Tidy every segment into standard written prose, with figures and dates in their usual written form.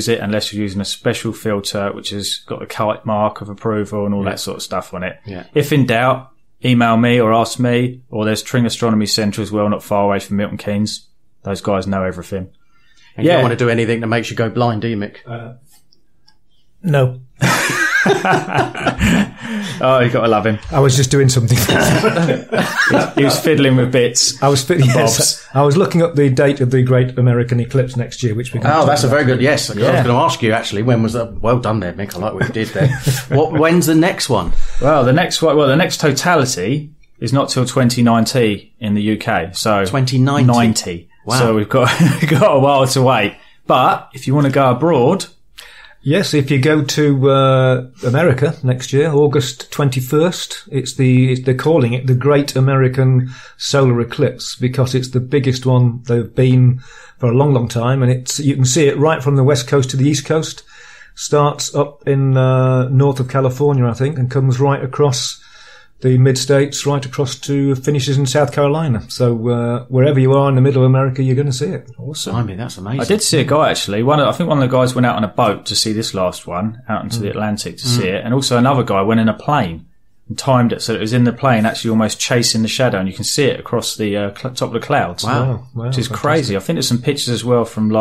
it unless you're using a special filter which has got a kite mark of approval and all that sort of stuff on it. Yeah. If in doubt, email me or ask me, or there's Tring Astronomy Centre as well, not far away from Milton Keynes. Those guys know everything. And you don't want to do anything that makes you go blind, do you, Mick? No. Oh, you got to love him. I was just doing something. He was fiddling with bits. I was looking up the date of the Great American Eclipse next year, which we can Oh, that's a very good, yes. Yeah. I was going to ask you, actually, when was that? Well done there, Mick. I like what you did there. When's the next one? Well, the next totality is not till 2090 in the UK. So 2090? Wow. So we've got a while to wait. But if you want to go abroad... Yes, if you go to America next year, August 21st, they're calling it the Great American Solar Eclipse because it's the biggest one they've been for a long, long time, and you can see it right from the west coast to the east coast. Starts up in north of California, I think, and comes right across the mid-states, right across to finishes in South Carolina. So wherever you are in the middle of America, you're going to see it. Awesome. I mean, that's amazing. I did see a guy, actually. I think one of the guys went out on a boat to see this last one, out into the Atlantic to see it. And also another guy went in a plane and timed it so that it was in the plane actually almost chasing the shadow, and you can see it across the top of the clouds. Wow. Which is fantastic. crazy. I think there's some pictures as well from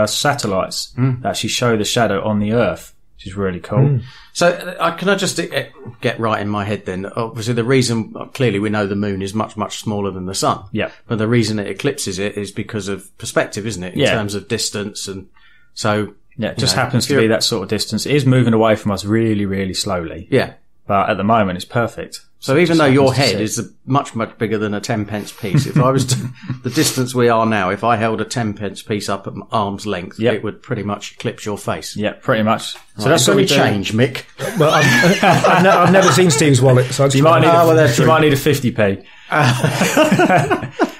satellites that actually show the shadow on the Earth, which is really cool. So can I just get right in my head then? Obviously, the reason, clearly we know the moon is much, much smaller than the sun. Yeah. But the reason it eclipses it is because of perspective, isn't it? In terms of distance. And so... Yeah, it just happens to be that sort of distance. It is moving away from us really, really slowly. Yeah. But at the moment, it's perfect. So even though your head is much, much bigger than a 10-pence piece, if I was the distance we are now, if I held a 10-pence piece up at arm's length, it would pretty much eclipse your face. Yeah, pretty much. So That's what we change, Mick. Well, I've never seen Steve's wallet, so you might need a 50p.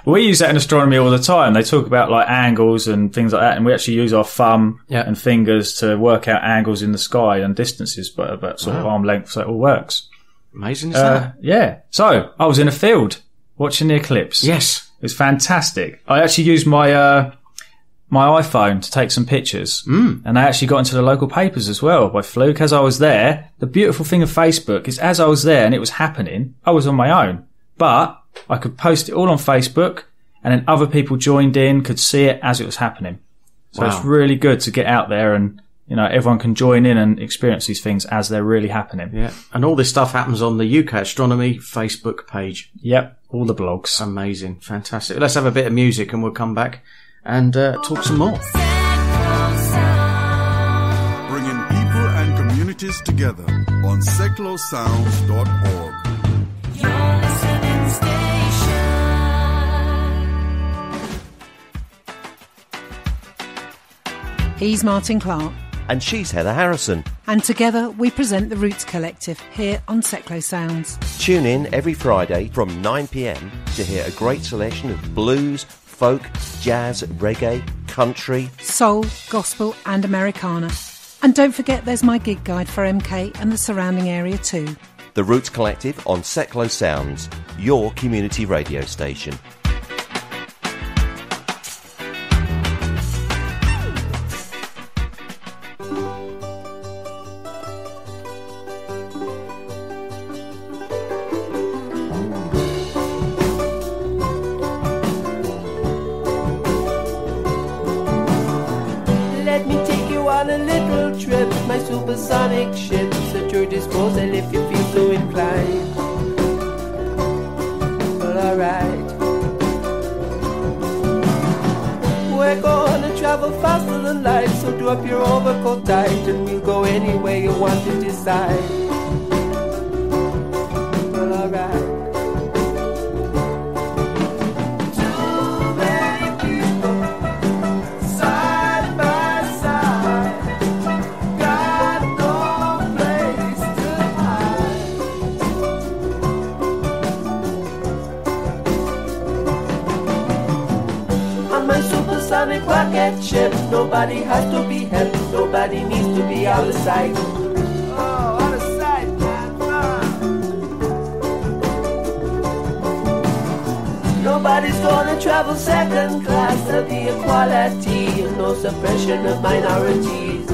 We use that in astronomy all the time. They talk about like angles and things like that, and we actually use our thumb and fingers to work out angles in the sky and distances, but sort of arm length, so it all works. Amazing, isn't that? Yeah. So I was in a field watching the eclipse. Yes. It was fantastic. I actually used my iPhone to take some pictures, and I actually got into the local papers as well by fluke. As I was there, the beautiful thing of Facebook is as I was there and it was happening, I was on my own, but I could post it all on Facebook, and then other people joined in, could see it as it was happening. So it's really good to get out there, and everyone can join in and experience these things as they're really happening. Yeah. And all this stuff happens on the UK Astronomy Facebook page. Yep. All the blogs. Amazing. Fantastic. Let's have a bit of music and we'll come back and talk some more. Bringing people and communities together on seclosounds.org. Your listening station. He's Martin Clark. And she's Heather Harrison. And together we present the Roots Collective here on Seclo Sounds. Tune in every Friday from 9 p.m. to hear a great selection of blues, folk, jazz, reggae, country, soul, gospel and Americana. And don't forget there's my gig guide for MK and the surrounding area too. The Roots Collective on Seclo Sounds, your community radio station. Supersonic ships at your disposal if you feel so inclined. Well, alright. We're gonna travel faster than light, so do up your overcoat tight, and we'll go anywhere you want to decide. Well, alright. Rocket ship, nobody has to be helped, nobody needs to be out of sight. Oh, out of sight, man. Nobody's gonna travel second class, there'll be equality and no suppression of minorities.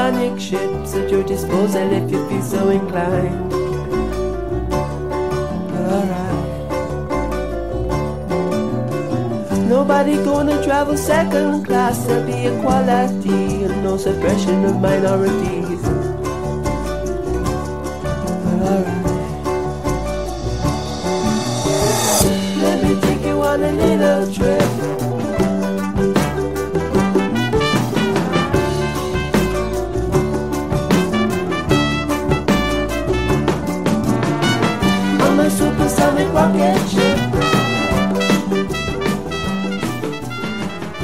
supersonic ships at your disposal if you feel so inclined. Alright. Nobody gonna travel second class. There'll be equality and no suppression of minorities. Alright. Let me take you on a little trip. On a supersonic rocket ship.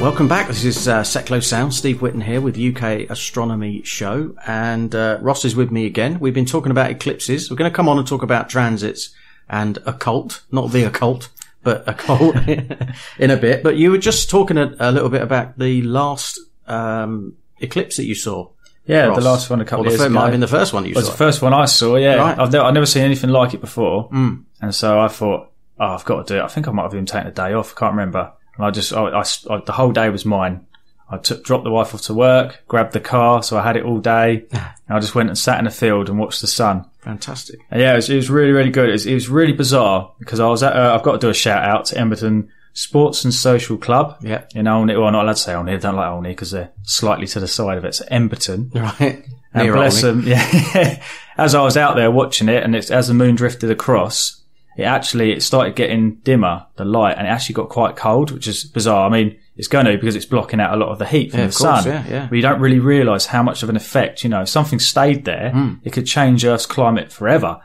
Welcome back. This is Seclo Sound. Steve Whitten here with UK Astronomy Show. And Ross is with me again. We've been talking about eclipses. We're going to come on and talk about transits and occult. Not the occult, but occult in a bit. But you were just talking a little bit about the last eclipse that you saw. Yeah, Ross. the last one a couple of years ago. Might have been the first one you saw. It was the first one I saw, yeah. Right. I've never seen anything like it before. And so I thought, I've got to do it. I think I might have even taken a day off. I can't remember. And I the whole day was mine. I dropped the wife off to work, grabbed the car, so I had it all day. And I just went and sat in the field and watched the sun. Fantastic. And yeah, it was really, really good. It was really bizarre because I was at, I've got to do a shout out to Emberton Sports and Social Club. Yeah. In Olney. Well, not allowed to say Olney. I don't like Olney because they're slightly to the side of it. It's Emberton. Right. And Near bless Olney. them. Yeah. As I was out there watching it and as the moon drifted across, it started getting dimmer, the light, and it actually got quite cold, which is bizarre. I mean, it's going to because it's blocking out a lot of the heat from the sun. Yeah. But you don't really realise how much of an effect, if something stayed there, it could change Earth's climate forever.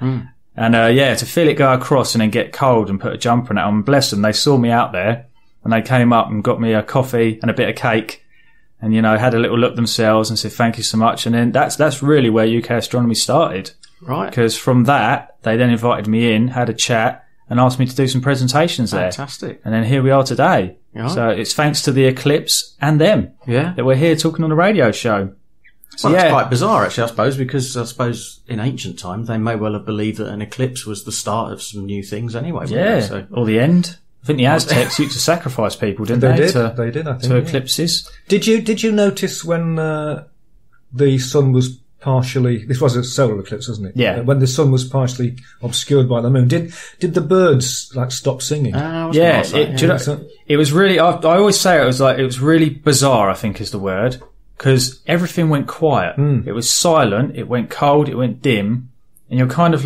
And, to feel it go across and then get cold and put a jumper on it, and bless them, they saw me out there and they came up and got me a coffee and a bit of cake and, had a little look themselves and said, thank you so much. And then that's really where UK Astronomy started. Right. Because from that, they then invited me in, had a chat, and asked me to do some presentations there. Fantastic. And then here we are today. Yeah. So it's thanks to the eclipse and them that we're here talking on a radio show. So Well, that's quite bizarre, actually, I suppose, because I suppose in ancient times they may well have believed that an eclipse was the start of some new things anyway. wouldn't Yeah, they? So, or the end. I think the Aztecs used to sacrifice people, didn't they? They did, I think. To eclipses. Did you notice when the sun was partially... This was a solar eclipse, wasn't it? Yeah. When the sun was partially obscured by the moon. Did the birds, stop singing? I was gonna ask that, Do you know, it was really... I always say it was really bizarre, I think is the word, because everything went quiet. It was silent, it went cold, it went dim, and you're kind of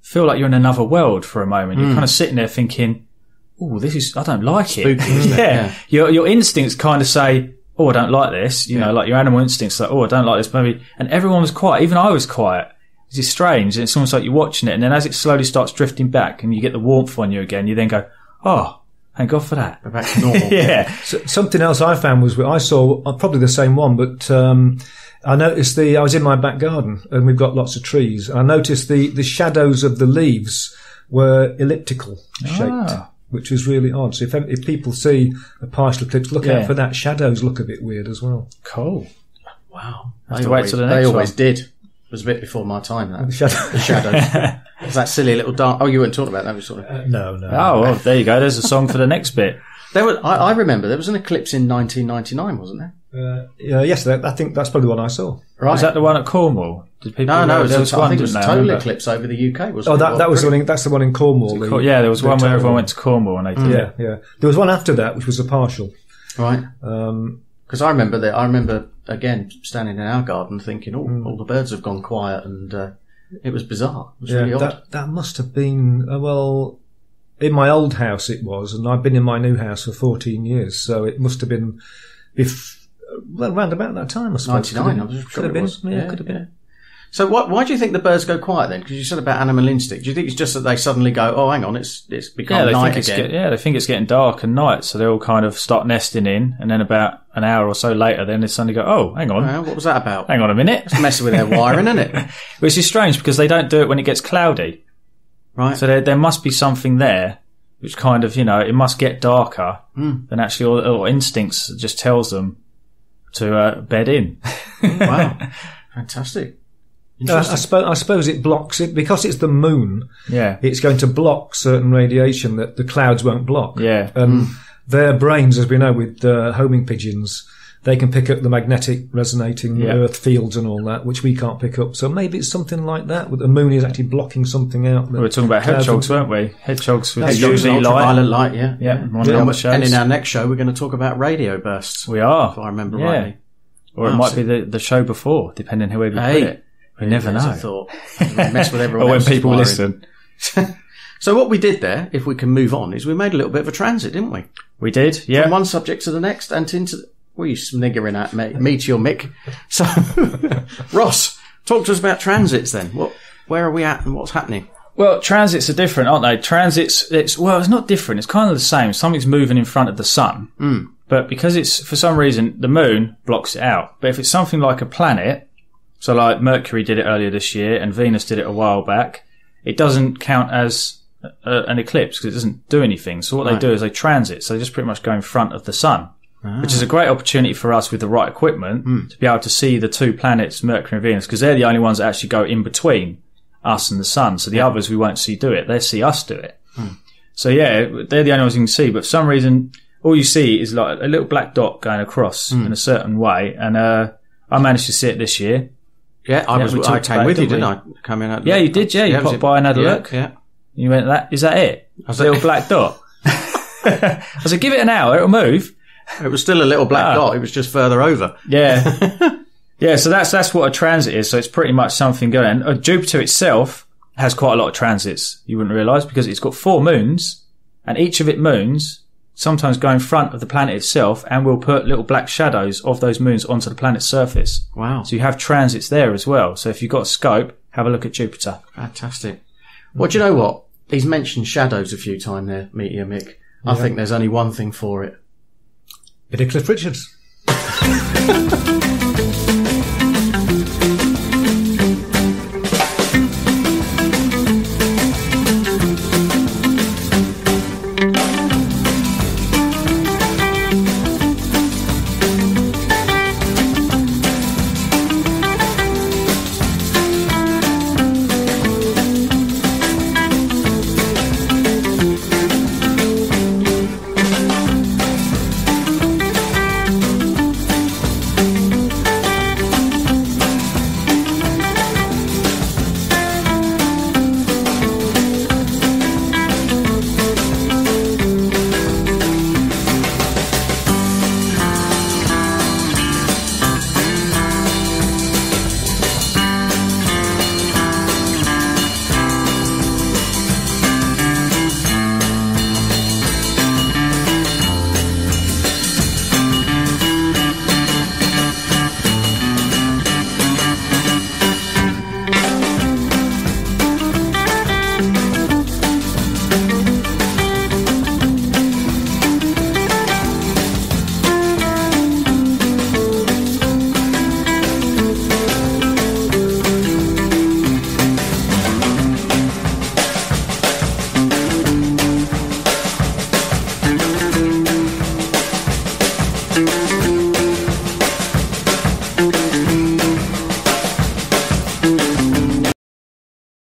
feel like you're in another world for a moment. You're kind of sitting there thinking, oh, I don't like Spooky, it. isn't it? Yeah. Your instincts kind of say, oh, I don't like this. Like your animal instincts, oh, I don't like this maybe. And everyone was quiet. Even I was quiet. It's strange. It's almost like you're watching it, and then as it slowly starts drifting back, and you get the warmth on you again, you then go, oh, thank God for that. We're back to normal. Yeah. So, something else I found was I saw probably the same one, but I noticed I was in my back garden, and we've got lots of trees. I noticed the shadows of the leaves were elliptical shaped. Which was really odd. So if people see a partial eclipse, look out for that. Shadows look a bit weird as well. Cool. Wow. Have to wait till the next They one. always did. It was a bit before my time, that. The Shadows. It was that silly little dark... Oh, you weren't talking about that, was sort of... No. Oh, well, there you go. There's a song for the next bit. I remember there was an eclipse in 1999, wasn't there? Yes, I think that's probably what I saw. Right. Was that the one at Cornwall? Did people No, there was one, I think it was a didn't they? total Remember? eclipse over the UK, wasn't it? That was that's the one in Cornwall. Yeah, there was one where everyone went to Cornwall and they did it. Yeah. There was one after that, which was a partial. Right. Because I remember that. I remember, again, standing in our garden thinking, all the birds have gone quiet, and it was bizarre. It was really odd. That must have been, in my old house it was, and I've been in my new house for 14 years, so it must have been around about that time, I suppose. 99, I was Could sure have it been. was. Yeah, could have been. So why do you think the birds go quiet then? Because you said about animal instinct. Do you think it's just that they suddenly go, oh, hang on, it's become night again? They think it's getting dark and night, so they all kind of start nesting in, and then about an hour or so later, then they suddenly go, oh, hang on. What was that about? Hang on a minute. It's messing with their wiring, isn't it? Which is strange because they don't do it when it gets cloudy. Right. So there must be something there which kind of, it must get darker than actually all instincts just tells them to bed in. Wow. Fantastic. I suppose it blocks it because it's the moon. Yeah. It's going to block certain radiation that the clouds won't block. Yeah. And their brains, as we know with homing pigeons, they can pick up the magnetic resonating Earth fields and all that, which we can't pick up. So maybe it's something like that, where the moon is actually blocking something out. We were talking about hedgehogs, weren't we? Hedgehogs with Hedgehogs UV and light. ultraviolet light, yeah. One of the other shows. And in our next show, we're going to talk about radio bursts. We are. If I remember rightly. Or it might be the show before, depending who we put it. We never know. I thought. Mess with everyone or when else's people wiring. listen. So what we did there, if we can move on, is we made a little bit of a transit, didn't we? We did, yeah. From one subject to the next and into... Well, you sniggering at me, Meteor Mick. So, Ross, talk to us about transits then. Where are we at and what's happening? Well, transits are different, aren't they? Transits, it's not different. It's kind of the same. Something's moving in front of the sun. But because it's, for some reason, the moon blocks it out. But if it's something like a planet, so like Mercury did it earlier this year and Venus did it a while back, it doesn't count as an eclipse because it doesn't do anything. So what they do is they transit. So they just pretty much go in front of the sun, which is a great opportunity for us with the right equipment to be able to see the two planets, Mercury and Venus, because they're the only ones that actually go in between us and the sun. So the others we won't see do it. They see us do it. So yeah, they're the only ones you can see. But for some reason, all you see is like a little black dot going across in a certain way. And I managed to see it this year. Yeah, I came with you, didn't I? Coming out. Yeah, you did. Yeah, you popped by and had a look. Yeah. You went, is that it? A little black dot. I said, give it an hour, it'll move. It was still a little black dot. It was just further over. Yeah. Yeah, so that's what a transit is. So it's pretty much something going. Jupiter itself has quite a lot of transits, you wouldn't realise, because it's got 4 moons, and each of its moons sometimes go in front of the planet itself and will put little black shadows of those moons onto the planet's surface. Wow. So you have transits there as well. So if you've got a scope, have a look at Jupiter. Fantastic. Well, do you know what? He's mentioned shadows a few times there, Meteor Mick. I think there's only one thing for it. Bit of Cliff Richards.